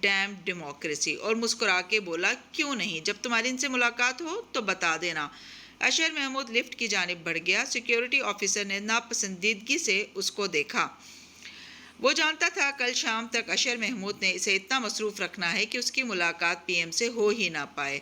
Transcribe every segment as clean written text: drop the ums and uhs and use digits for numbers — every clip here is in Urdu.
ڈیم ڈیموکریسی، اور مسکرا کے بولا کیوں نہیں، جب تمہاری ان سے ملاقات ہو تو بتا دینا۔ اشر محمود لفٹ کی جانب بڑھ گیا۔ سیکیورٹی آفیسر نے ناپسندیدگی سے اس کو دیکھا۔ وہ جانتا تھا کل شام تک اشر محمود نے اسے اتنا مصروف رکھنا ہے کہ اس کی ملاقات پی ایم سے ہو ہی نہ پائے۔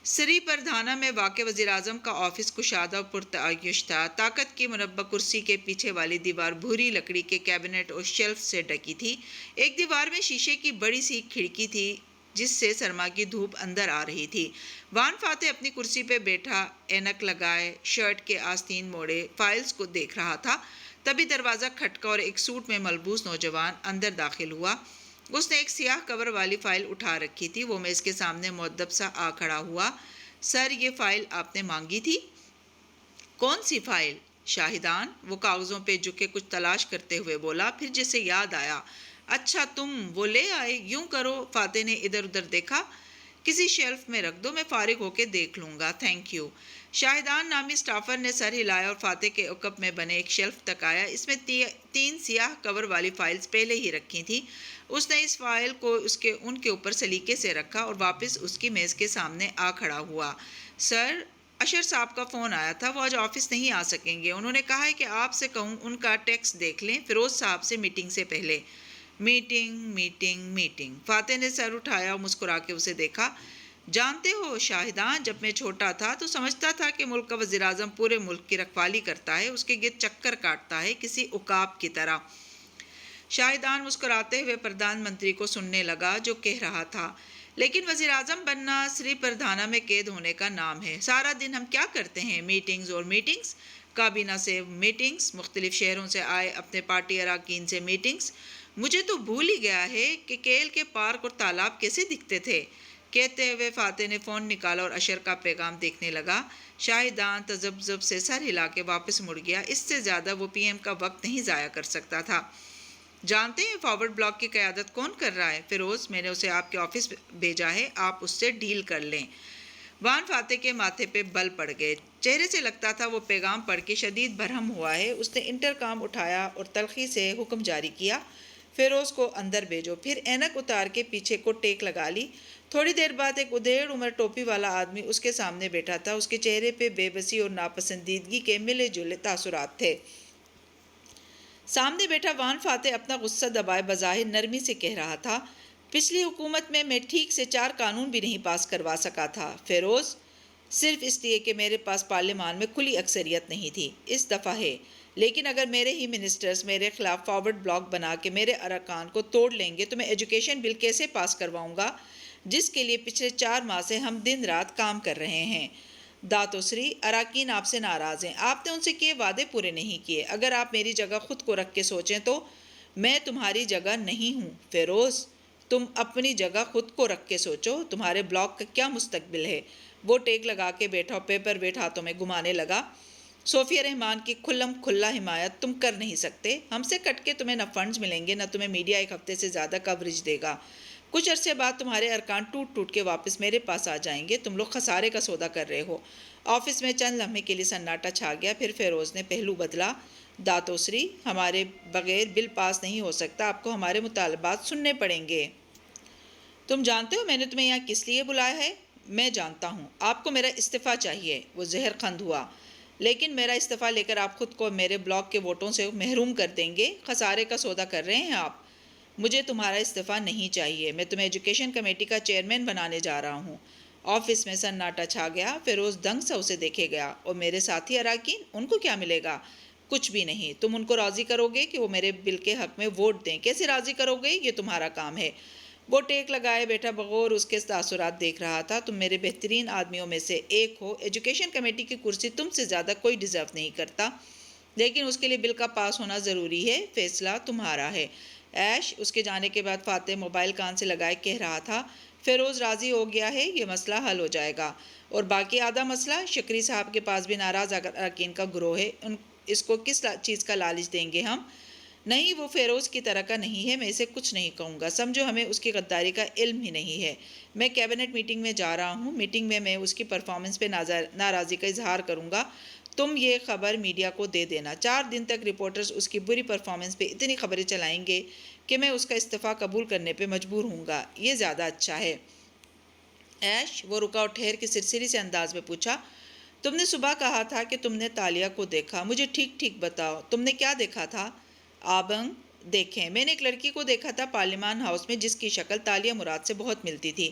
سری پردھانا میں واقع وزیراعظم کا آفس کشادہ و پرتعیش تھا۔ طاقت کی مربع کرسی کے پیچھے والی دیوار بھوری لکڑی کے کیبنٹ اور شیلف سے ڈکی تھی۔ ایک دیوار میں شیشے کی بڑی سی کھڑکی تھی جس سے سرما کی دھوپ اندر آ رہی تھی۔ وان فاتح اپنی کرسی پہ بیٹھا، اینک لگائے، شرٹ کے آستین موڑے، فائلز کو دیکھ رہا تھا۔ تبھی دروازہ کھٹکا اور ایک سوٹ میں ملبوس نوجوان اندر داخل ہوا۔ اس نے ایک سیاہ کور والی فائل اٹھا رکھی تھی۔ وہ میز کے سامنے مؤدب سا آ کھڑا ہوا۔ سر، یہ فائل آپ نے مانگی تھی؟ کون سی فائل؟ شاہدان، وہ کاغذوں پہ جھکے کچھ تلاش کرتے ہوئے بولا، پھر جسے یاد آیا، اچھا تم وہ لے آئے، یوں کرو، فاتح نے ادھر ادھر دیکھا، کسی شیلف میں رکھ دو، میں فارغ ہو کے دیکھ لوں گا، تھینک یو۔ شاہدان نامی سٹافر نے سر ہلایا اور فاتح کے عقب میں بنے ایک شیلف تک آیا۔ اس میں 3 سیاہ کور والی فائلز پہلے ہی رکھی تھیں۔ اس نے اس فائل کو ان کے اوپر سلیقے سے رکھا اور واپس اس کی میز کے سامنے آ کھڑا ہوا۔ سر، اشر صاحب کا فون آیا تھا، وہ آج آفس نہیں آ سکیں گے، انہوں نے کہا ہے کہ آپ سے کہوں ان کا ٹیکسٹ دیکھ لیں فیروز صاحب سے میٹنگ سے پہلے۔ میٹنگ میٹنگ میٹنگ، فاتح نے سر اٹھایا اور مسکرا کے اسے دیکھا۔ جانتے ہو شاہدان، جب میں چھوٹا تھا تو سمجھتا تھا کہ ملک کا وزیراعظم پورے ملک کی رکھوالی کرتا ہے، اس کے گرد چکر کاٹتا ہے کسی عقاب کی طرح۔ شاہدان مسکراتے ہوئے پردھان منتری کو سننے لگا جو کہہ رہا تھا، لیکن وزیراعظم بننا سری پردھانا میں قید ہونے کا نام ہے۔ سارا دن ہم کیا کرتے ہیں؟ میٹنگز اور میٹنگز، کابینہ سے میٹنگز، مختلف شہروں سے آئے اپنے پارٹی اراکین سے میٹنگز۔ مجھے تو بھول ہی گیا ہے کہ کیل کے پارک اور تالاب کیسے دکھتے تھے۔ کہتے ہوئے فاتح نے فون نکالا اور اشر کا پیغام دیکھنے لگا۔ شاہدان تذبذب سے سر ہلا کے واپس مڑ گیا۔ اس سے زیادہ وہ پی ایم کا وقت نہیں ضائع کر سکتا تھا۔ جانتے ہیں فارورڈ بلاک کی قیادت کون کر رہا ہے؟ فیروز، میں نے اسے آپ کے آفس بھیجا ہے، آپ اس سے ڈیل کر لیں۔ وان فاتح کے ماتھے پہ بل پڑ گئے، چہرے سے لگتا تھا وہ پیغام پڑھ کے شدید برہم ہوا ہے۔ اس نے انٹرکام اٹھایا اور تلخی سے حکم جاری کیا، فیروز کو اندر بھیجو۔ پھر اینک اتار کے پیچھے کو ٹیک لگا لی۔ تھوڑی دیر بعد ایک ادھیڑ عمر ٹوپی والا آدمی اس کے سامنے بیٹھا تھا۔ اس کے چہرے پہ بے بسی اور ناپسندیدگی کے ملے جلے تاثرات تھے۔ سامنے بیٹھا وان فاتح اپنا غصہ دبائے بظاہر نرمی سے کہہ رہا تھا، پچھلی حکومت میں ٹھیک سے 4 قانون بھی نہیں پاس کروا سکا تھا فیروز، صرف اس لیے کہ میرے پاس پارلیمان میں کھلی اکثریت نہیں تھی۔ اس دفعہ ہے، لیکن اگر میرے ہی منسٹرز میرے خلاف فارورڈ بلاک بنا کے میرے ارکان کو توڑ لیں گے تو میں ایجوکیشن بل کیسے پاس کرواؤں گا جس کے لیے پچھلے 4 ماہ سے ہم دن رات کام کر رہے ہیں۔ داتو سری، اراکین آپ سے ناراض ہیں، آپ نے ان سے کیے وعدے پورے نہیں کیے۔ اگر آپ میری جگہ خود کو رکھ کے سوچیں تو میں تمہاری جگہ نہیں ہوں۔ فیروز، تم اپنی جگہ خود کو رکھ کے سوچو، تمہارے بلاک کا کیا مستقبل ہے؟ وہ ٹیک لگا کے بیٹھا اور پیپر ویٹ ہاتھوں میں گھمانے لگا۔ صوفیہ رحمان کی کھلم کھلا حمایت تم کر نہیں سکتے، ہم سے کٹ کے تمہیں نہ فنڈز ملیں گے، نہ تمہیں میڈیا 1 ہفتے سے زیادہ کوریج دے گا۔ کچھ عرصے بعد تمہارے ارکان ٹوٹ ٹوٹ کے واپس میرے پاس آ جائیں گے، تم لوگ خسارے کا سودا کر رہے ہو۔ آفس میں چند لمحے کے لیے سناٹا چھا گیا، پھر فیروز نے پہلو بدلا، داتو سری، ہمارے بغیر بل پاس نہیں ہو سکتا، آپ کو ہمارے مطالبات سننے پڑیں گے۔ تم جانتے ہو میں نے تمہیں یہاں کس لیے بلایا ہے؟ میں جانتا ہوں، آپ کو میرا استعفیٰ چاہیے۔ وہ زہر خند ہوا، لیکن میرا استعفیٰ لے کر آپ خود کو میرے بلاک کے ووٹوں سے محروم کر دیں گے، خسارے کا سودا کر رہے ہیں آپ۔ مجھے تمہارا استعفیٰ نہیں چاہیے، میں تمہیں ایجوکیشن کمیٹی کا چیئرمین بنانے جا رہا ہوں۔ آفس میں سناٹا چھا گیا، فیروز دنگ سا اسے دیکھے گیا۔ اور میرے ساتھی اراکین، ان کو کیا ملے گا؟ کچھ بھی نہیں۔ تم ان کو راضی کرو گے کہ وہ میرے بل کے حق میں ووٹ دیں، کیسے راضی کرو گے؟ یہ تمہارا کام ہے۔ وہ ٹیک لگائے بیٹھا بغور اس کے تاثرات دیکھ رہا تھا۔ تم میرے بہترین آدمیوں میں سے ایک ہو، ایجوکیشن کمیٹی کی کرسی تم سے زیادہ کوئی ڈیزرو نہیں کرتا، لیکن اس کے لیے بل کا پاس ہونا ضروری ہے، فیصلہ تمہارا ہے۔ ایش، اس کے جانے کے بعد فاتح موبائل کان سے لگائے کہہ رہا تھا، فیروز راضی ہو گیا ہے، یہ مسئلہ حل ہو جائے گا۔ اور باقی آدھا مسئلہ، شکری صاحب کے پاس بھی ناراض اراکین کا گروہ ہے، اس کو کس چیز کا لالچ دیں گے ہم؟ نہیں، وہ فیروز کی طرح کا نہیں ہے، میں اسے کچھ نہیں کہوں گا، سمجھو ہمیں اس کی غداری کا علم ہی نہیں ہے۔ میں کیبنٹ میٹنگ میں جا رہا ہوں، میٹنگ میں میں اس کی پرفارمنس پہ ناراضی کا اظہار کروں گا، تم یہ خبر میڈیا کو دے دینا۔ 4 دن تک رپورٹرز اس کی بری پرفارمنس پہ اتنی خبریں چلائیں گے کہ میں اس کا استعفیٰ قبول کرنے پہ مجبور ہوں گا، یہ زیادہ اچھا ہے۔ ایش، وہ رکا اور ٹھہر کے سرسری سے انداز میں پوچھا، تم نے صبح کہا تھا کہ تم نے تالیہ کو دیکھا، مجھے ٹھیک ٹھیک بتاؤ، تم نے کیا دیکھا تھا؟ آبنگ، دیکھیں، میں نے ایک لڑکی کو دیکھا تھا پارلیمان ہاؤس میں جس کی شکل تالیہ مراد سے بہت ملتی تھی،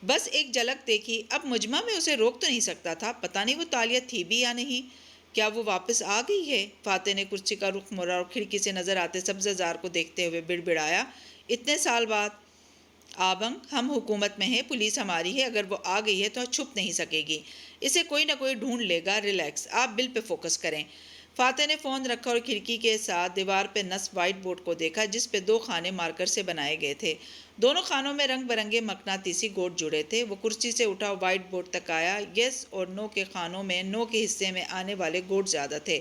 بس ایک جھلک دیکھی، اب مجمع میں اسے روک تو نہیں سکتا تھا، پتہ نہیں وہ تالیہ تھی بھی یا نہیں۔ کیا وہ واپس آ گئی ہے؟ فاتح نے کرسی کا رخ موڑا اور کھڑکی سے نظر آتے سبز زار کو دیکھتے ہوئے بڑبڑایا، اتنے سال بعد؟ آبنگ، ہم حکومت میں ہیں، پولیس ہماری ہے، اگر وہ آ گئی ہے تو چھپ نہیں سکے گی، اسے کوئی نہ کوئی ڈھونڈ لے گا، ریلیکس، آپ بل پہ فوکس کریں۔ فاتح نے فون رکھا اور کھڑکی کے ساتھ دیوار پہ نصب وائٹ بورڈ کو دیکھا جس پہ 2 خانے مارکر سے بنائے گئے تھے، دونوں خانوں میں رنگ برنگے مقناطیسی گوٹ جڑے تھے۔ وہ کرسی سے اٹھا وائٹ بورڈ تک آیا، یس اور نو کے خانوں میں نو کے حصے میں آنے والے گوٹ زیادہ تھے۔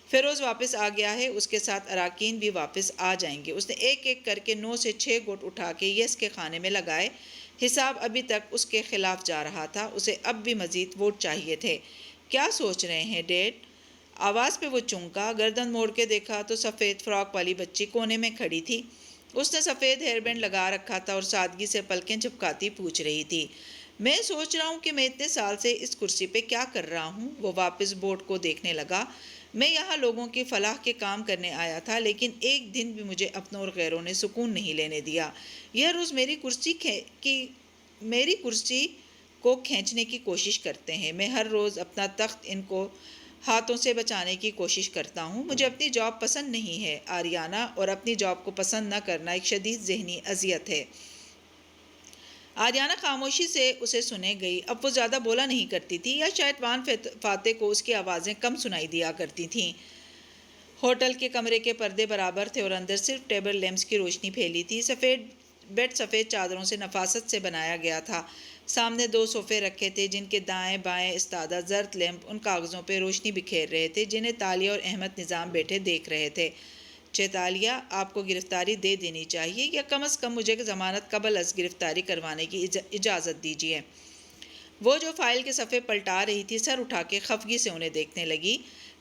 فیروز واپس آ گیا ہے، اس کے ساتھ اراکین بھی واپس آ جائیں گے۔ اس نے ایک ایک کر کے 9 سے 6 گوٹ اٹھا کے یس کے خانے میں لگائے، حساب ابھی تک اس کے خلاف جا رہا تھا، اسے اب بھی مزید ووٹ چاہیے تھے۔ کیا سوچ رہے ہیں ڈیڈ؟ آواز پہ وہ چونکا، گردن موڑ کے دیکھا تو سفید فراک والی بچی کونے میں کھڑی تھی، اس نے سفید ہیئر بینڈ لگا رکھا تھا اور سادگی سے پلکیں جھپکاتی پوچھ رہی تھی، میں سوچ رہا ہوں کہ میں اتنے سال سے اس کرسی پہ کیا کر رہا ہوں۔ وہ واپس بورڈ کو دیکھنے لگا، میں یہاں لوگوں کی فلاح کے کام کرنے آیا تھا، لیکن ایک دن بھی مجھے اپنوں اور غیروں نے سکون نہیں لینے دیا۔ یہ روز میری کرسی کو کھینچنے کی کوشش کرتے ہیں، میں ہر روز اپنا تخت ان کو ہاتھوں سے بچانے کی کوشش کرتا ہوں۔ مجھے اپنی جاب پسند نہیں ہے آریانہ، اور اپنی جاب کو پسند نہ کرنا ایک شدید ذہنی اذیت ہے۔ آریانہ خاموشی سے اسے سنے گئی، اب وہ زیادہ بولا نہیں کرتی تھی، یا شاید وان فاتح کو اس کی آوازیں کم سنائی دیا کرتی تھیں۔ ہوٹل کے کمرے کے پردے برابر تھے اور اندر صرف ٹیبل لیمپس کی روشنی پھیلی تھی۔ بیڈ سفید چادروں سے نفاست سے بنایا گیا تھا، سامنے 2 صوفے رکھے تھے جن کے دائیں بائیں استادہ زرد لیمپ ان کاغذوں پہ روشنی بکھیر رہے تھے جنہیں تالیہ اور احمد نظام بیٹھے دیکھ رہے تھے۔ چیتالیہ، آپ کو گرفتاری دے دینی چاہیے، یا کم از کم مجھے ضمانت قبل از گرفتاری کروانے کی اجازت دیجیے۔ وہ جو فائل کے صفحے پلٹا رہی تھی سر اٹھا کے خفگی سے انہیں دیکھنے لگی۔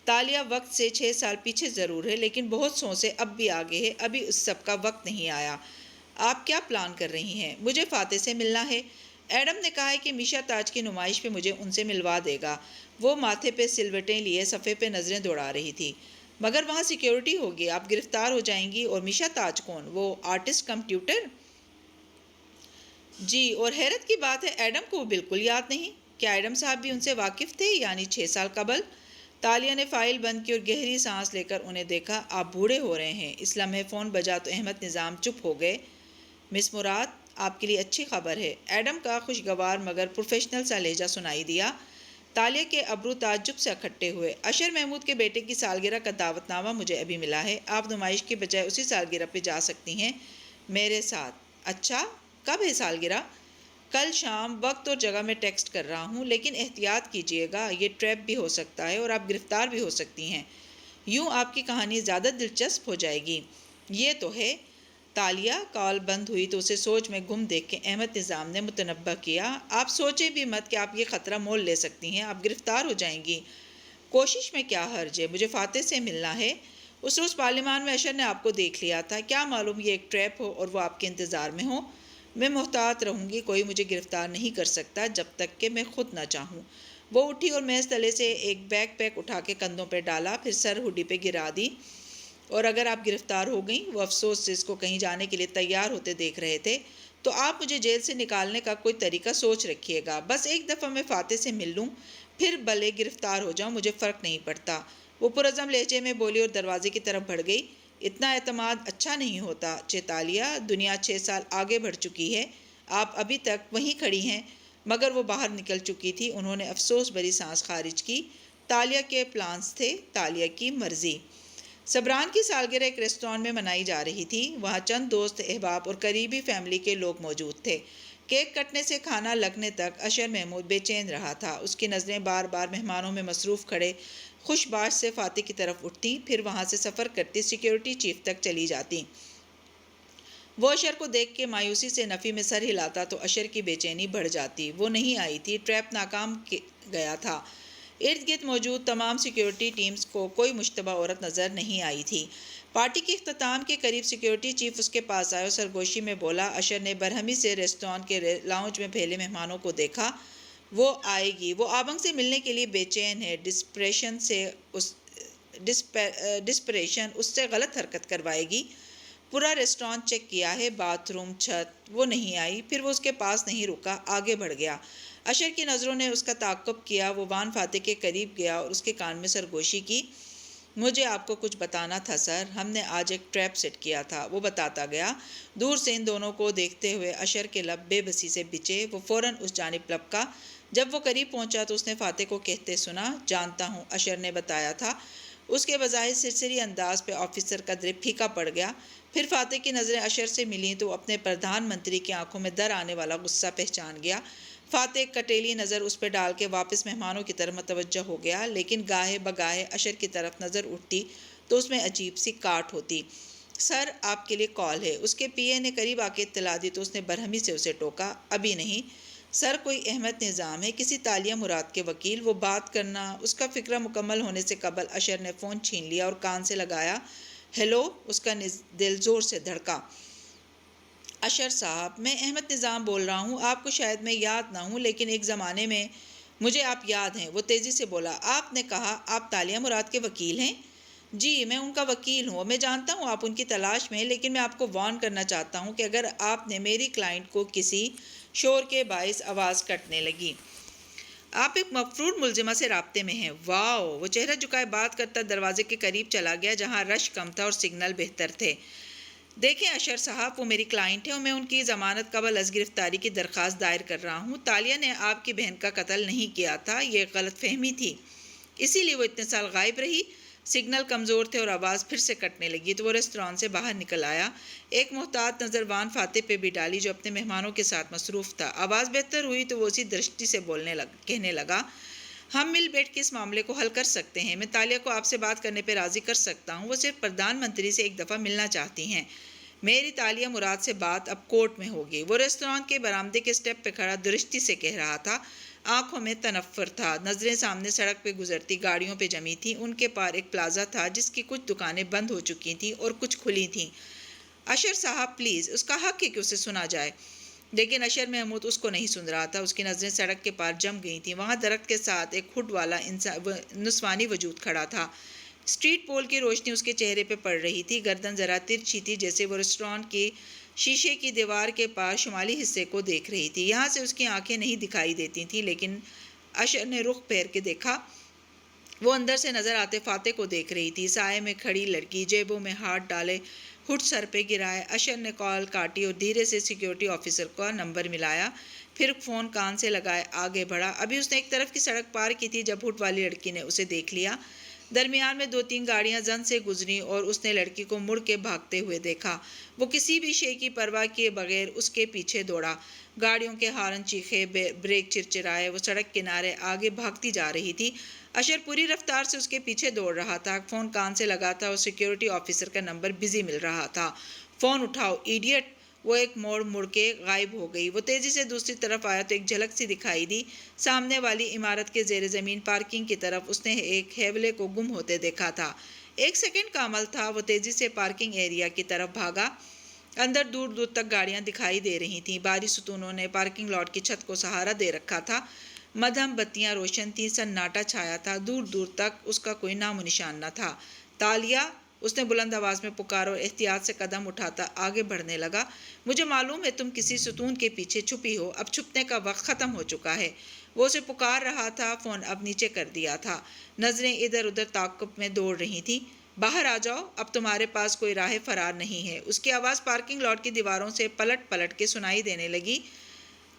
تالیہ، وقت سے 6 سال پیچھے ضرور ہے لیکن بہت سو سے اب بھی آگے ہے، ابھی اس سب کا وقت نہیں آیا۔ آپ کیا پلان کر رہی ہیں؟ مجھے فاتح سے ملنا ہے، ایڈم نے کہا ہے کہ میشا تاج کی نمائش پہ مجھے ان سے ملوا دے گا۔ وہ ماتھے پہ سلوٹیں لیے صفحے پہ نظریں دوڑا رہی تھی۔ مگر وہاں سیکیورٹی ہوگی، آپ گرفتار ہو جائیں گی، اور میشا تاج کون؟ وہ آرٹسٹ کمپیوٹر؟ جی، اور حیرت کی بات ہے ایڈم کو وہ بالکل یاد نہیں۔ کیا ایڈم صاحب بھی ان سے واقف تھے، یعنی 6 سال قبل؟ تالیہ نے فائل بند کی اور گہری سانس لے کر انہیں دیکھا، آپ بوڑھے ہو رہے ہیں۔ اس لمحے فون بجا تو احمد نظام چپ ہو گئے۔ مس مراد، آپ کے لیے اچھی خبر ہے، ایڈم کا خوشگوار مگر پروفیشنل سا لہجہ سنائی دیا۔ تالیہ کے ابرو تعجب سے اکھٹے ہوئے۔ اشر محمود کے بیٹے کی سالگرہ کا دعوت نامہ مجھے ابھی ملا ہے، آپ نمائش کے بجائے اسی سالگرہ پہ جا سکتی ہیں میرے ساتھ۔ اچھا، کب ہے سالگرہ؟ کل شام، وقت اور جگہ میں ٹیکسٹ کر رہا ہوں، لیکن احتیاط کیجیے گا، یہ ٹریپ بھی ہو سکتا ہے اور آپ گرفتار بھی ہو سکتی ہیں، یوں آپ کی کہانی زیادہ دلچسپ ہو جائے گی۔ یہ تو ہے۔ تالیہ، کال بند ہوئی تو اسے سوچ میں گم دیکھ کے احمد نظام نے متنبہ کیا، آپ سوچیں بھی مت کہ آپ یہ خطرہ مول لے سکتی ہیں، آپ گرفتار ہو جائیں گی۔ کوشش میں کیا حرج ہے، مجھے فاتح سے ملنا ہے۔ اس روز پارلیمان میں اشر نے آپ کو دیکھ لیا تھا، کیا معلوم یہ ایک ٹریپ ہو اور وہ آپ کے انتظار میں ہو۔ میں محتاط رہوں گی، کوئی مجھے گرفتار نہیں کر سکتا جب تک کہ میں خود نہ چاہوں۔ وہ اٹھی اور میز تلے سے ایک بیک پیک اٹھا کے کندھوں پہ ڈالا، پھر سر ہڈی پہ گرا دی۔ اور اگر آپ گرفتار ہو گئیں، وہ افسوس سے اس کو کہیں جانے کے لیے تیار ہوتے دیکھ رہے تھے، تو آپ مجھے جیل سے نکالنے کا کوئی طریقہ سوچ رکھیے گا، بس ایک دفعہ میں فاتح سے مل لوں، پھر بھلے گرفتار ہو جاؤں، مجھے فرق نہیں پڑتا۔ وہ پرعزم لہجے میں بولی اور دروازے کی طرف بڑھ گئی۔ اتنا اعتماد اچھا نہیں ہوتا چیتالیہ، دنیا 6 سال آگے بڑھ چکی ہے، آپ ابھی تک وہیں کھڑی ہیں۔ مگر وہ باہر نکل چکی تھی، انہوں نے افسوس بھری سانس خارج کی۔ تالیہ کے پلانس تھے، تالیہ کی مرضی۔ صبران کی سالگرہ ایک ریسٹوران میں منائی جا رہی تھی، وہاں چند دوست احباب اور قریبی فیملی کے لوگ موجود تھے۔ کیک کٹنے سے کھانا لگنے تک اشر محمود بے چین رہا تھا، اس کی نظریں بار بار مہمانوں میں مصروف کھڑے خوش باش سے فاتح کی طرف اٹھتیں، پھر وہاں سے سفر کرتی سیکیورٹی چیف تک چلی جاتیں۔ وہ اشر کو دیکھ کے مایوسی سے نفی میں سر ہلاتا تو اشر کی بے چینی بڑھ جاتی۔ وہ نہیں آئی تھی، ٹریپ ناکام گیا تھا۔ ارد گرد موجود تمام سیکیورٹی ٹیمز کو کوئی مشتبہ عورت نظر نہیں آئی تھی۔ پارٹی کے اختتام کے قریب سیکیورٹی چیف اس کے پاس آیا اور سرگوشی میں بولا۔ اشر نے برہمی سے ریستوران کے لاؤنج میں پھیلے مہمانوں کو دیکھا۔ وہ آئے گی، وہ آبنگ سے ملنے کے لیے بے چین ہے، ڈسپریشن اس سے غلط حرکت کروائے گی۔ پورا ریسٹوران چیک کیا ہے، باتھ روم، چھت، وہ نہیں آئی۔ پھر وہ اس کے پاس نہیں رکا، آگے بڑھ گیا۔ اشر کی نظروں نے اس کا تعاقب کیا۔ وہ وان فاتح کے قریب گیا اور اس کے کان میں سرگوشی کی۔ مجھے آپ کو کچھ بتانا تھا سر، ہم نے آج ایک ٹریپ سیٹ کیا تھا، وہ بتاتا گیا۔ دور سے ان دونوں کو دیکھتے ہوئے اشر کے لب بے بسی سے بچے۔ وہ فوراً اس جانب لپکا۔ جب وہ قریب پہنچا تو اس نے فاتح کو کہتے سنا، جانتا ہوں، اشر نے بتایا تھا۔ اس کے بظاہر سرسری انداز پہ آفیسر کا دل پھیکا پڑ گیا۔ پھر فاتح کی نظریں اشر سے ملیں تو اپنے پردھان منتری کی آنکھوں میں در آنے والا غصہ پہچان گیا۔ فاتح ایک کٹیلی نظر اس پہ ڈال کے واپس مہمانوں کی طرف متوجہ ہو گیا، لیکن گاہے بگاہے اشر کی طرف نظر اٹھتی تو اس میں عجیب سی کاٹ ہوتی۔ سر، آپ کے لیے کال ہے۔ اس کے پی اے نے قریب آ کے اطلاع دی تو اس نے برہمی سے اسے ٹوکا۔ ابھی نہیں سر، کوئی احمد نظام ہے، کسی تالیہ مراد کے وکیل، وہ بات کرنا۔ اس کا فقرہ مکمل ہونے سے قبل اشر نے فون چھین لیا اور کان سے لگایا۔ ہیلو، اس کا دل زور سے دھڑکا۔ اشر صاحب، میں احمد نظام بول رہا ہوں۔ آپ کو شاید میں یاد نہ ہوں، لیکن ایک زمانے میں مجھے آپ یاد ہیں۔ وہ تیزی سے بولا۔ آپ نے کہا آپ تالیہ مراد کے وکیل ہیں؟ جی، میں ان کا وکیل ہوں۔ میں جانتا ہوں آپ ان کی تلاش میں ہیں، لیکن میں آپ کو وارن کرنا چاہتا ہوں کہ اگر آپ نے میری کلائنٹ کو کسی شور کے باعث آواز کٹنے لگی۔ آپ ایک مفرور ملزمہ سے رابطے میں ہیں۔ واؤ! وہ چہرہ جھکائے بات کرتا دروازے کے قریب چلا گیا جہاں رش کم تھا اور سگنل بہتر تھے۔ دیکھیں اشر صاحب، وہ میری کلائنٹ ہے اور میں ان کی ضمانت قبل از گرفتاری کی درخواست دائر کر رہا ہوں۔ تالیہ نے آپ کی بہن کا قتل نہیں کیا تھا، یہ ایک غلط فہمی تھی، اسی لیے وہ اتنے سال غائب رہی۔ سگنل کمزور تھے اور آواز پھر سے کٹنے لگی تو وہ ریسٹوران سے باہر نکل آیا۔ ایک محتاط نظر وان فاتح پہ بھی ڈالی جو اپنے مہمانوں کے ساتھ مصروف تھا۔ آواز بہتر ہوئی تو وہ اسی درشٹی سے کہنے لگا، ہم مل بیٹھ کے اس معاملے کو حل کر سکتے ہیں۔ میں تالیہ کو آپ سے بات کرنے پہ راضی کر سکتا ہوں۔ وہ صرف پردھان منتری سے ایک دفعہ ملنا چاہتی ہیں۔ میری تالیہ مراد سے بات اب کورٹ میں ہوگی۔ وہ ریسٹوران کے برآمدے کے سٹیپ پہ کھڑا درشٹی سے کہہ رہا تھا۔ آنکھوں میں تنفر تھا، نظریں سامنے سڑک پہ گزرتی گاڑیوں پہ جمی تھیں۔ ان کے پار ایک پلازا تھا جس کی کچھ دکانیں بند ہو چکی تھیں اور کچھ کھلی تھیں۔ اشر صاحب پلیز، اس کا حق ہے کہ اسے سنا جائے۔ لیکن اشر محمود اس کو نہیں سن رہا تھا۔ اس کی نظریں سڑک کے پار جم گئی تھیں۔ وہاں درخت کے ساتھ ایک ہڈ والا نسوانی وجود کھڑا تھا۔ اسٹریٹ پول کی روشنی اس کے چہرے پہ پڑ رہی تھی۔ گردن ذرا ترچھی تھی جیسے وہ ریسٹوران کی شیشے کی دیوار کے پار شمالی حصے کو دیکھ رہی تھی۔ یہاں سے اس کی آنکھیں نہیں دکھائی دیتی تھیں، لیکن اشر نے رخ پھیر کے دیکھا۔ وہ اندر سے نظر آتے فاتح کو دیکھ رہی تھی، سائے میں کھڑی لڑکی، جیبوں میں ہاتھ ڈالے، ہڈ سر پہ گرائے۔ اشر نے کال کاٹی اور دھیرے سے سیکیورٹی آفیسر کا نمبر ملایا، پھر فون کان سے لگائے آگے بڑھا۔ ابھی اس نے ایک طرف کی سڑک پار کی تھی جب ہڈ والی لڑکی نے اسے دیکھ لیا۔ درمیان میں 2-3 گاڑیاں زن سے گزریں اور اس نے لڑکی کو مڑ کے بھاگتے ہوئے دیکھا۔ وہ کسی بھی شے کی پرواہ کیے بغیر اس کے پیچھے دوڑا۔ گاڑیوں کے ہارن چیخے، بریک چرچرائے، وہ سڑک کنارے آگے بھاگتی جا رہی تھی۔ اشر پوری رفتار سے اس کے پیچھے دوڑ رہا تھا۔ فون کان سے لگا تھا اور سیکیورٹی آفیسر کا نمبر بزی مل رہا تھا۔ فون اٹھاؤ ایڈیٹ! وہ ایک مڑ کے غائب ہو گئی۔ وہ تیزی سے دوسری طرف آیا تو ایک جھلک سی دکھائی دی، سامنے والی عمارت کے زیر زمین پارکنگ کی طرف۔ اس نے ایک ہیولے کو گم ہوتے دیکھا تھا۔ 1 سیکنڈ کا عمل تھا۔ وہ تیزی سے پارکنگ ایریا کی طرف بھاگا۔ اندر دور دور تک گاڑیاں دکھائی دے رہی تھیں۔ باری ستونوں نے پارکنگ لاٹ کی چھت کو سہارا دے رکھا تھا۔ مدھم بتیاں روشن تھیں، سناٹا چھایا تھا۔ دور دور تک اس کا کوئی نام و نشان نہ تھا۔ تالیہ! اس نے بلند آواز میں پکارا اور احتیاط سے قدم اٹھاتا آگے بڑھنے لگا۔ مجھے معلوم ہے تم کسی ستون کے پیچھے چھپی ہو، اب چھپنے کا وقت ختم ہو چکا ہے۔ وہ اسے پکار رہا تھا۔ فون اب نیچے کر دیا تھا۔ نظریں ادھر ادھر تعاقب میں دوڑ رہی تھیں۔ باہر آ جاؤ، اب تمہارے پاس کوئی راہ فرار نہیں ہے۔ اس کی آواز پارکنگ لاٹ کی دیواروں سے پلٹ پلٹ کے سنائی دینے لگی۔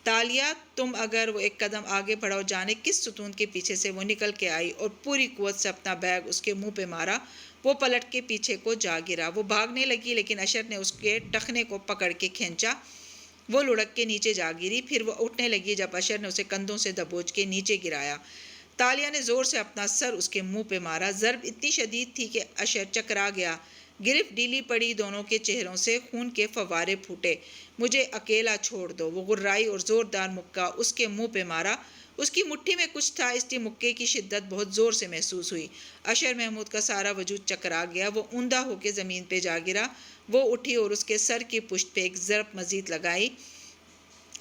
تالیہ! تم اگر وہ ایک قدم آگے بڑھاؤ، جانے کس ستون کے پیچھے سے وہ نکل کے آئی اور پوری قوت سے اپنا بیگ اس کے منہ پہ مارا۔ وہ پلٹ کے پیچھے کو جا گرا۔ وہ بھاگنے لگی لیکن اشر نے اس کے ٹخنے کو پکڑ کے کھینچا۔ وہ لڑک کے نیچے جا گری۔ پھر وہ اٹھنے لگی جب اشر نے اسے کندھوں سے دبوچ کے نیچے گرایا۔ تالیہ نے زور سے اپنا سر اس کے منہ پہ مارا۔ ضرب اتنی شدید تھی کہ اشر چکرا گیا۔ گرفت ڈھیلی پڑی، دونوں کے چہروں سے خون کے فوارے پھوٹے۔ مجھے اکیلا چھوڑ دو! وہ غرائی اور زوردار مکہ اس کے منہ پہ مارا۔ اس کی مٹھی میں کچھ تھا، اس لیے مکے کی شدت بہت زور سے محسوس ہوئی۔ اشر محمود کا سارا وجود چکرا گیا، وہ اوندا ہو کے زمین پہ جا گرا۔ وہ اٹھی اور اس کے سر کی پشت پہ ایک ضرب مزید لگائی۔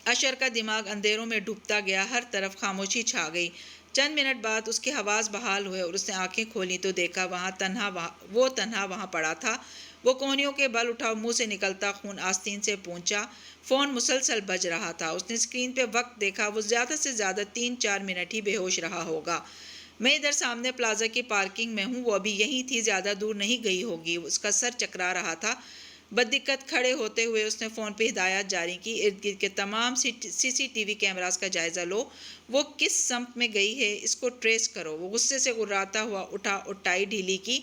اشر کا دماغ اندھیروں میں ڈوبتا گیا، ہر طرف خاموشی چھا گئی۔ چند منٹ بعد اس کے حواس بحال ہوئے اور اس نے آنکھیں کھولیں تو دیکھا وہ تنہا وہاں پڑا تھا۔ وہ کونیوں کے بل اٹھا، منہ سے نکلتا خون آستین سے پہنچا۔ فون مسلسل بج رہا تھا۔ اس نے اسکرین پہ وقت دیکھا، وہ زیادہ سے زیادہ 3-4 منٹ ہی بے ہوش رہا ہوگا۔ میں ادھر سامنے پلازا کی پارکنگ میں ہوں، وہ ابھی یہیں تھی، زیادہ دور نہیں گئی ہوگی۔ اس کا سر چکرا رہا تھا۔ بددقت کھڑے ہوتے ہوئے اس نے فون پہ ہدایات جاری کی، ارد گرد کے تمام CCTV کیمراز کا جائزہ لو۔ وہ کس سمت میں گئی ہے، اس کو ٹریس کرو۔ وہ غصے سے غراتا ہوا اٹھا اور ٹائی ڈھیلی کی۔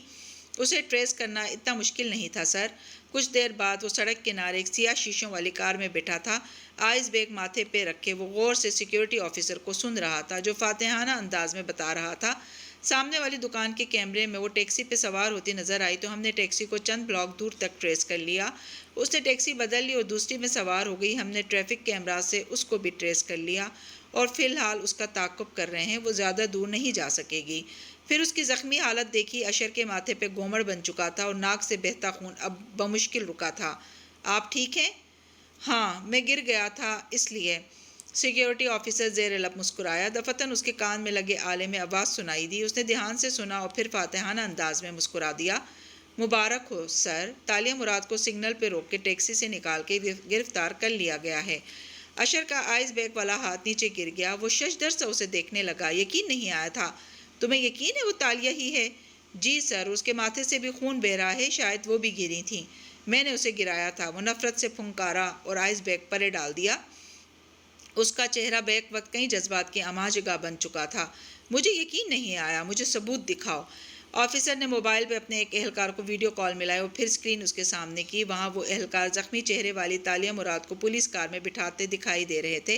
اسے ٹریس کرنا اتنا مشکل نہیں تھا سر۔ کچھ دیر بعد وہ سڑک کنارے ایک سیاہ شیشوں والی کار میں بیٹھا تھا، آئس بیگ ماتھے پہ رکھے وہ غور سے سیکیورٹی آفیسر کو سن رہا تھا، جو فاتحانہ انداز میں بتا رہا تھا۔ سامنے والی دکان کے کیمرے میں وہ ٹیکسی پہ سوار ہوتی نظر آئی تو ہم نے ٹیکسی کو چند بلاک دور تک ٹریس کر لیا۔ اس نے ٹیکسی بدل لی اور دوسری میں سوار ہو گئی۔ ہم نے ٹریفک کیمرہ سے اس کو بھی ٹریس کر لیا اور فی الحال اس کا تعاقب کر رہے ہیں، وہ زیادہ دور نہیں جا سکے گی۔ پھر اس کی زخمی حالت دیکھی، اشر کے ماتھے پہ گومڑ بن چکا تھا اور ناک سے بہتا خون اب بمشکل رکا تھا۔ آپ ٹھیک ہیں؟ ہاں، میں گر گیا تھا اس لیے۔ سیکیورٹی آفیسر زیر لب مسکرایا۔ دفعتاً اس کے کان میں لگے آلے میں آواز سنائی دی۔ اس نے دھیان سے سنا اور پھر فاتحانہ انداز میں مسکرا دیا۔ مبارک ہو سر، تالیہ مراد کو سگنل پہ روک کے ٹیکسی سے نکال کے گرفتار کر لیا گیا ہے۔ اشر کا آئس بیگ والا ہاتھ نیچے گر گیا۔ وہ ششدر سے اسے دیکھنے لگا۔ یقین نہیں آیا تھا۔ تمہیں یقین ہے وہ تالیہ ہی ہے؟ جی سر، اس کے ماتھے سے بھی خون بہہ رہا ہے، شاید وہ بھی گری تھیں۔ میں نے اسے گرایا تھا۔ وہ نفرت سے پھنکارا اور آئس بیگ پرے ڈال دیا۔ اس کا چہرہ بیک وقت کئی جذبات کی اماجگاہ بن چکا تھا۔ مجھے یقین نہیں آیا، مجھے ثبوت دکھاؤ۔ آفیسر نے موبائل پہ اپنے ایک اہلکار کو ویڈیو کال ملائی اور پھر اسکرین اس کے سامنے کی۔ وہاں وہ اہلکار زخمی چہرے والی تالیہ مراد کو پولیس کار میں بٹھاتے دکھائی دے رہے تھے۔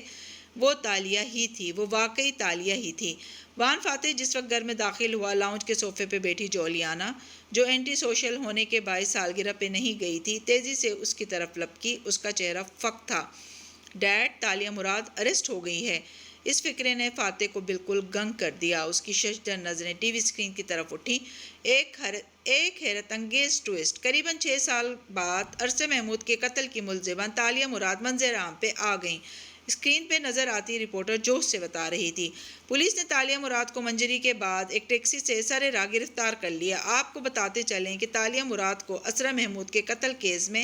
وہ تالیہ ہی تھی، وہ واقعی تالیہ ہی تھی۔ وان فاتح جس وقت گھر میں داخل ہوا، لاؤنج کے صوفے پہ بیٹھی جولیانا، جو اینٹی سوشل ہونے کے باعث سالگرہ پہ نہیں گئی تھی، تیزی سے اس کی طرف لپکی۔ اس کا چہرہ فک تھا۔ ڈیڈ، تالیہ مراد اریسٹ ہو گئی ہے۔ اس فکرے نے فاتح کو بالکل گنگ کر دیا۔ اس کی ششدر نظریں ٹی وی اسکرین کی طرف اٹھیں۔ ایک حیرت انگیز ٹوئسٹ۔ قریباً 6 سال بعد ارسے محمود کے قتل کی ملزمہ تالیہ مراد منظر عام پہ آ گئیں۔ اسکرین پہ نظر آتی رپورٹر جوش سے بتا رہی تھی، پولیس نے تالیہ مراد کو منجری کے بعد ایک ٹیکسی سے سر راہ گرفتار کر لیا۔ آپ کو بتاتے چلیں کہ تالیہ مراد کو اسرا محمود کے قتل کیس میں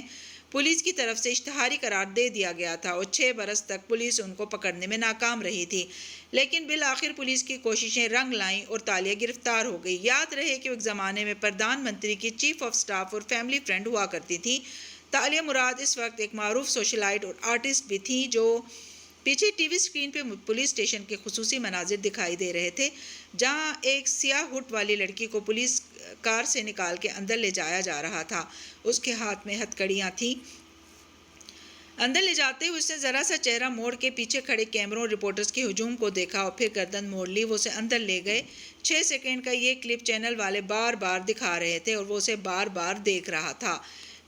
پولیس کی طرف سے اشتہاری قرار دے دیا گیا تھا اور 6 برس تک پولیس ان کو پکڑنے میں ناکام رہی تھی، لیکن بالآخر پولیس کی کوششیں رنگ لائیں اور تالیہ گرفتار ہو گئی۔ یاد رہے کہ وہ ایک زمانے میں پردھان منتری کی چیف آف سٹاف اور فیملی فرینڈ ہوا کرتی تھیں۔ تالیہ مراد اس وقت ایک معروف سوشلائٹ اور آرٹسٹ بھی تھیں۔ جو پیچھے ٹی وی اسکرین پہ پولیس اسٹیشن کے خصوصی مناظر دکھائی دے رہے تھے، جہاں ایک سیاہ ہڈ والی لڑکی کو پولیس کار سے نکال کے اندر لے جایا جا رہا تھا۔ اس کے ہاتھ میں ہتھکڑیاں تھیں۔ اندر لے جاتے ہوئے اس نے ذرا سا چہرہ موڑ کے پیچھے کھڑے کیمروں اور رپورٹرز کے ہجوم کو دیکھا اور پھر گردن موڑ لی۔ وہ اسے اندر لے گئے۔ 6 سیکنڈ کا یہ کلپ چینل والے بار بار دکھا رہے تھے اور وہ اسے بار بار دیکھ رہا تھا۔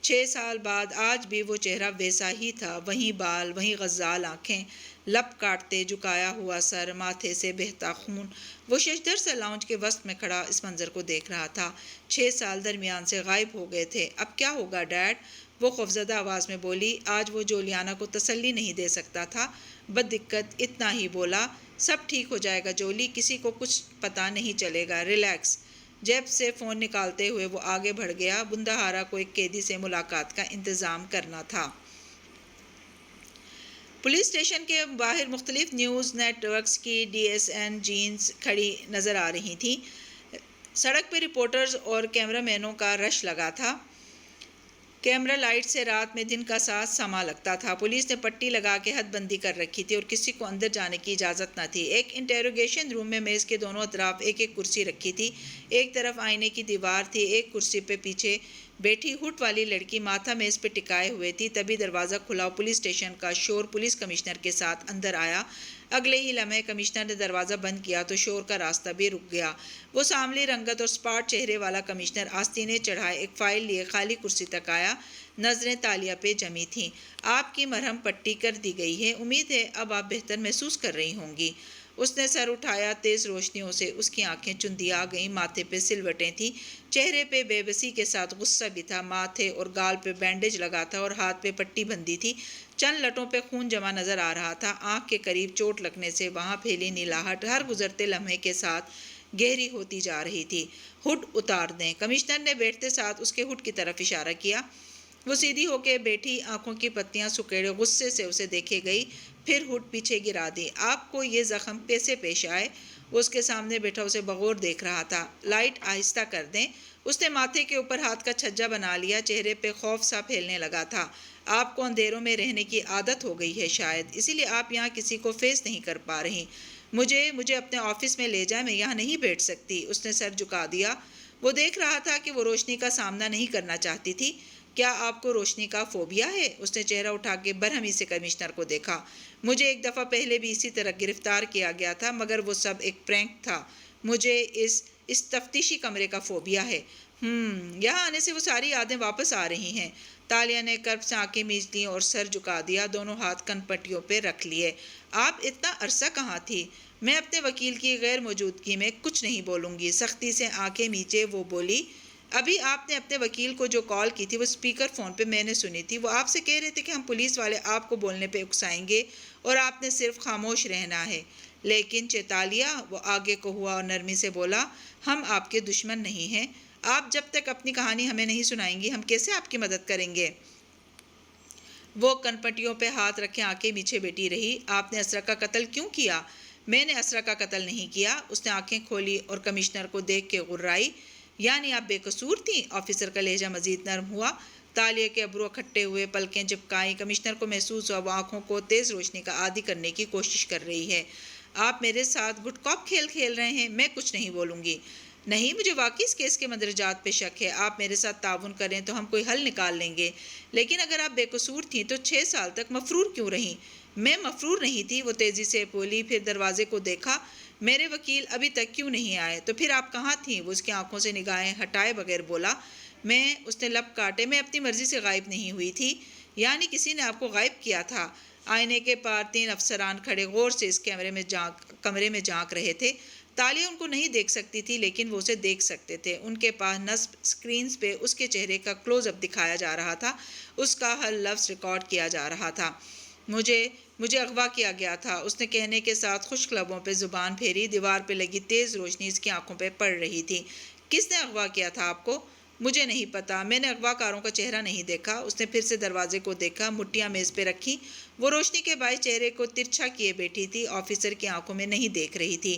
6 سال بعد آج بھی وہ چہرہ ویسا ہی تھا، وہیں بال، وہیں غزال آنکھیں، لب کاٹتے، جھکایا ہوا سر، ماتھے سے بہتا خون۔ وہ ششدر سے لاؤنج کے وسط میں کھڑا اس منظر کو دیکھ رہا تھا۔ 6 سال درمیان سے غائب ہو گئے تھے۔ اب کیا ہوگا ڈیڈ؟ وہ خوفزدہ آواز میں بولی۔ آج وہ جولیانا کو تسلی نہیں دے سکتا تھا، بددقت اتنا ہی بولا، سب ٹھیک ہو جائے گا جولی، کسی کو کچھ پتہ نہیں چلے گا، ریلیکس۔ جیب سے فون نکالتے ہوئے وہ آگے بڑھ گیا۔ بندہارا کو ایک قیدی سے ملاقات کا انتظام کرنا تھا۔ پولیس اسٹیشن کے باہر مختلف نیوز نیٹ ورکس کی DSN جینز کھڑی نظر آ رہی تھیں۔ سڑک پہ رپورٹرز اور کیمرہ مینوں کا رش لگا تھا۔ کیمرہ لائٹ سے رات میں دن کا ساتھ سما لگتا تھا۔ پولیس نے پٹی لگا کے حد بندی کر رکھی تھی اور کسی کو اندر جانے کی اجازت نہ تھی۔ ایک انٹیروگیشن روم میں میز کے دونوں اطراف ایک ایک کرسی رکھی تھی۔ ایک طرف آئینے کی دیوار تھی۔ ایک کرسی پہ پیچھے بیٹھی ہڈ والی لڑکی ماتھا میز پہ ٹکائے ہوئے تھی۔ تبھی دروازہ کھلا اور پولیس اسٹیشن کا شور پولیس کمشنر کے ساتھ اندر آیا۔ اگلے ہی لمحے کمشنر نے دروازہ بند کیا تو شور کا راستہ بھی رک گیا۔ وہ سانولی رنگت اور سپاٹ چہرے والا کمشنر آستینے چڑھائے ایک فائل لیے خالی کرسی تک آیا۔ نظریں تالیہ پہ جمی تھیں۔ آپ کی مرہم پٹی کر دی گئی ہے، امید ہے اب آپ بہتر محسوس کر رہی ہوں گی۔ اس نے سر اٹھایا، تیز روشنیوں سے اس کی آنکھیں چندیا گئیں، ماتھے پہ سلوٹیں تھیں، چہرے پہ بے بسی کے ساتھ غصہ بھی تھا، ماتھے اور گال پہ بینڈیج لگا تھا اور ہاتھ پہ پٹی بندھی تھی، چند لٹوں پہ خون جمع نظر آ رہا تھا، آنکھ کے قریب چوٹ لگنے سے وہاں پھیلی نیلاہٹ ہر گزرتے لمحے کے ساتھ گہری ہوتی جا رہی تھی۔ ہڈ اتار دیں، کمشنر نے بیٹھتے ساتھ اس کے ہڈ کی طرف اشارہ کیا۔ وہ سیدھی ہو کے بیٹھی، آنکھوں کی پتیاں سکیڑے غصے سے اسے دیکھے گئی، پھر ہڈ پیچھے گرا دی۔ آپ کو یہ زخم کیسے پیش آئے؟ وہ اس کے سامنے بیٹھا اسے بغور دیکھ رہا تھا۔ لائٹ آہستہ کر دیں۔ اس نے ماتھے کے اوپر ہاتھ کا چھجا بنا لیا، چہرے پہ خوف سا پھیلنے لگا تھا۔ آپ کو اندھیروں میں رہنے کی عادت ہو گئی ہے شاید، اسی لیے آپ یہاں کسی کو فیس نہیں کر پا رہی۔ مجھے اپنے آفس میں لے جائیں، میں یہاں نہیں بیٹھ سکتی۔ اس نے سر جھکا دیا۔ وہ دیکھ رہا تھا کہ وہ روشنی کا سامنا نہیں کرنا چاہتی تھی۔ کیا آپ کو روشنی کا فوبیا ہے؟ اس نے چہرہ اٹھا کے برہمی سے کمشنر کو دیکھا۔ مجھے ایک دفعہ پہلے بھی اسی طرح گرفتار کیا گیا تھا، مگر وہ سب ایک پرینک تھا۔ مجھے اس تفتیشی کمرے کا فوبیا ہے۔ یہاں آنے سے وہ ساری یادیں واپس آ رہی ہیں۔ تالیہ نے کرب سے آنکھیں میچ لیں اور سر جھکا دیا، دونوں ہاتھ کن پٹیوں پہ رکھ لیے۔ آپ اتنا عرصہ کہاں تھی؟ میں اپنے وکیل کی غیر موجودگی میں کچھ نہیں بولوں گی۔ سختی سے آنکھیں میچے وہ بولی، ابھی آپ نے اپنے وکیل کو جو کال کی تھی وہ اسپیکر فون پہ میں نے سنی تھی۔ وہ آپ سے کہہ رہے تھے کہ ہم پولیس والے آپ کو بولنے پہ اکسائیں گے اور آپ نے صرف خاموش رہنا ہے۔ لیکن چیتالیہ، وہ آگے کو ہوا اور نرمی سے بولا، ہم آپ کے دشمن نہیں ہیں۔ آپ جب تک اپنی کہانی ہمیں نہیں سنائیں گی، ہم کیسے آپ کی مدد کریں گے؟ وہ کنپٹیوں پہ ہاتھ رکھے آنکھیں میچے بیٹھی رہی۔ آپ نے اسرا کا قتل کیوں کیا؟ میں نے اسرا کا قتل نہیں کیا۔ اس نے آنکھیں کھولی اور کمشنر کو دیکھ کے غرائی۔ یعنی آپ بے قصور تھیں؟ آفیسر کا لہجہ مزید نرم ہوا۔ تالیہ کے ابرو کھٹے ہوئے، پلکیں چپکائیں۔ کمشنر کو محسوس ہوا وہ آنکھوں کو تیز روشنی کا عادی کرنے کی کوشش کر رہی ہے۔ آپ میرے ساتھ گڈ کاپ کھیل رہے ہیں؟ میں کچھ نہیں بولوں گی۔ نہیں، مجھے واقعی اس کیس کے مندرجات پہ شک ہے۔ آپ میرے ساتھ تعاون کریں تو ہم کوئی حل نکال لیں گے۔ لیکن اگر آپ بے قصور تھیں تو 6 سال تک مفرور کیوں رہیں؟ میں مفرور نہیں تھی، وہ تیزی سے بولی، پھر دروازے کو دیکھا۔ میرے وکیل ابھی تک کیوں نہیں آئے؟ تو پھر آپ کہاں تھیں؟ وہ اس کی آنکھوں سے نگاہیں ہٹائے بغیر بولا۔ اس نے لب کاٹے، میں اپنی مرضی سے غائب نہیں ہوئی تھی۔ یعنی کسی نے آپ کو غائب کیا تھا؟ آئینے کے پار 3 افسران کھڑے غور سے اس کمرے میں جھانک رہے تھے۔ تالیہ ان کو نہیں دیکھ سکتی تھی، لیکن وہ اسے دیکھ سکتے تھے۔ ان کے پاس نصب اسکرینز پہ اس کے چہرے کا کلوز اپ دکھایا جا رہا تھا، اس کا ہر لفظ ریکارڈ کیا جا رہا تھا۔ مجھے اغوا کیا گیا تھا، اس نے کہنے کے ساتھ خشک لبوں پہ زبان پھیری۔ دیوار پہ لگی تیز روشنی اس کی آنکھوں پہ پڑ رہی تھی۔ کس نے اغوا کیا تھا آپ کو؟ مجھے نہیں پتا، میں نے اغوا کاروں کا چہرہ نہیں دیکھا۔ اس نے پھر سے دروازے کو دیکھا، مٹھیاں میز پہ رکھی، وہ روشنی کے باعث چہرے کو ترچھا کیے بیٹھی تھی، آفیسر کی آنکھوں میں نہیں دیکھ رہی تھی۔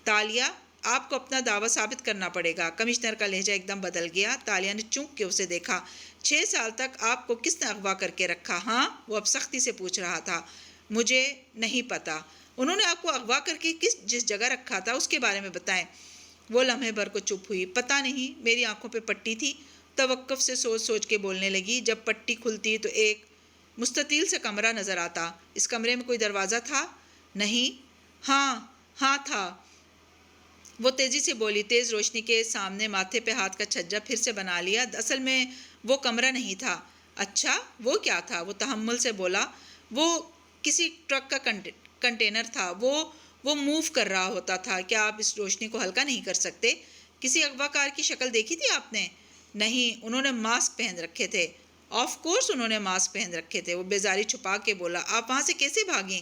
تالیہ، آپ کو اپنا دعویٰ ثابت کرنا پڑے گا۔ کمشنر کا لہجہ ایک دم بدل گیا۔ تالیہ نے چونک کے اسے دیکھا۔ 6 سال تک آپ کو کس نے اغوا کر کے رکھا؟ ہاں، وہ اب سختی سے پوچھ رہا تھا۔ مجھے نہیں پتا۔ انہوں نے آپ کو اغوا کر کے جس جگہ رکھا تھا اس کے بارے میں بتائیں۔ وہ لمحے بھر کو چپ ہوئی۔ پتہ نہیں، میری آنکھوں پہ پٹی تھی۔ توقف سے سوچ کے بولنے لگی، جب پٹی کھلتی تو ایک مستطیل سے کمرہ نظر آتا۔ اس کمرے میں کوئی دروازہ تھا؟ نہیں۔ ہاں تھا، وہ تیزی سے بولی، تیز روشنی کے سامنے ماتھے پہ ہاتھ کا چھجا پھر سے بنا لیا۔ اصل میں وہ کمرہ نہیں تھا۔ اچھا، وہ کیا تھا؟ وہ تحمل سے بولا، وہ کسی ٹرک کا کنٹینر تھا، وہ موو کر رہا ہوتا تھا۔ کیا آپ اس روشنی کو ہلکا نہیں کر سکتے؟ کسی اغوا کار کی شکل دیکھی تھی آپ نے؟ نہیں، انہوں نے ماسک پہن رکھے تھے۔ آف کورس انہوں نے ماسک پہن رکھے تھے، وہ بیزاری چھپا کے بولا۔ آپ وہاں سے کیسے بھاگیں؟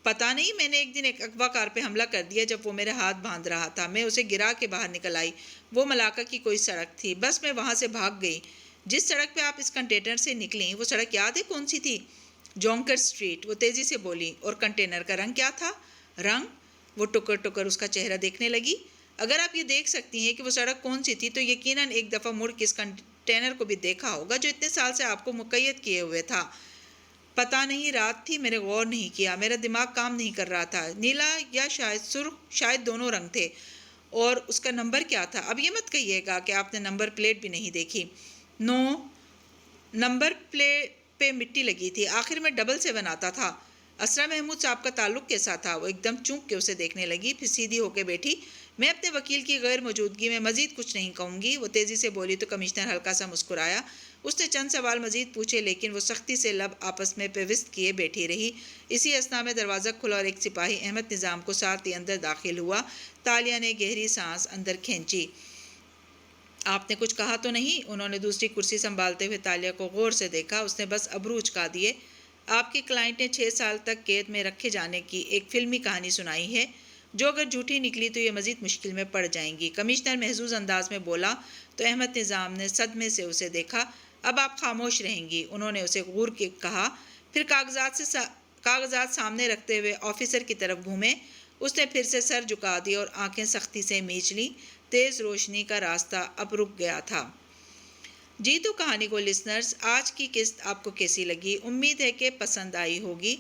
پتہ نہیں، میں نے ایک دن ایک اغوا کار پہ حملہ کر دیا جب وہ میرے ہاتھ باندھ رہا تھا۔ میں اسے گرا کے باہر نکل آئی۔ وہ ملاقہ کی کوئی سڑک تھی، بس میں وہاں سے بھاگ گئی۔ جس سڑک پہ آپ اس کنٹینر سے نکلیں وہ سڑک یاد ہے کون سی تھی؟ جونکر اسٹریٹ، وہ تیزی سے بولی۔ اور کنٹینر کا رنگ کیا تھا؟ رنگ؟ وہ ٹکر اس کا چہرہ دیکھنے لگی۔ اگر آپ یہ دیکھ سکتی ہیں کہ وہ سڑک کون سی تھی تو یقیناً ایک دفعہ مڑ کے اس کنٹینر کو بھی دیکھا ہوگا جو اتنے سال سے آپ کو مقید کیے ہوئے تھا۔ پتہ نہیں، رات تھی، میں نے غور نہیں کیا، میرا دماغ کام نہیں کر رہا تھا۔ نیلا یا شاید سرخ، شاید دونوں رنگ تھے۔ اور اس کا نمبر کیا تھا؟ اب یہ مت کہیے گا کہ آپ نے نمبر پلیٹ بھی نہیں دیکھی۔ نمبر پلیٹ پہ مٹی لگی تھی، آخر میں ڈبل 7 آتا تھا۔ اسرا محمود صاحب کا تعلق کیسا تھا؟ وہ ایک دم چونک کے اسے دیکھنے لگی، پھر سیدھی ہو کے بیٹھی۔ میں اپنے وکیل کی غیر موجودگی میں مزید کچھ نہیں کہوں گی، وہ تیزی سے بولی تو کمشنر ہلکا سا مسکرایا۔ اس نے چند سوال مزید پوچھے لیکن وہ سختی سے لب آپس میں پیوست کیے بیٹھی رہی۔ اسی اثنا میں دروازہ کھلا اور ایک سپاہی احمد نظام کو ساتھ ہی اندر داخل ہوا۔ تالیہ نے گہری سانس اندر کھینچی۔ آپ نے کچھ کہا تو نہیں؟ انہوں نے دوسری کرسی سنبھالتے ہوئے تالیہ کو غور سے دیکھا۔ اس نے بس ابرو اچکا دیے۔ آپ کے کلائنٹ نے 6 سال تک قید میں رکھے جانے کی ایک فلمی کہانی سنائی ہے، جو اگر جھوٹی نکلی تو یہ مزید مشکل میں پڑ جائیں گی۔ کمشنر محظوظ انداز میں بولا تو احمد نظام نے صدمے سے اسے دیکھا۔ اب آپ خاموش رہیں گی، انہوں نے اسے غور کے کہا، پھر کاغذات سامنے رکھتے ہوئے آفیسر کی طرف گھومے۔ اس نے پھر سے سر جھکا دیا اور آنکھیں سختی سے میچ لیں۔ تیز روشنی کا راستہ اب رک گیا تھا۔ جی تو کہانی کو لسنرز، آج کی قسط آپ کو کیسی لگی؟ امید ہے کہ پسند آئی ہوگی۔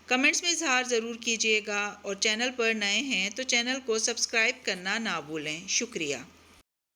کمنٹس میں اظہار ضرور کیجیے گا اور چینل پر نئے ہیں تو چینل کو سبسکرائب کرنا نہ بھولیں۔ شکریہ۔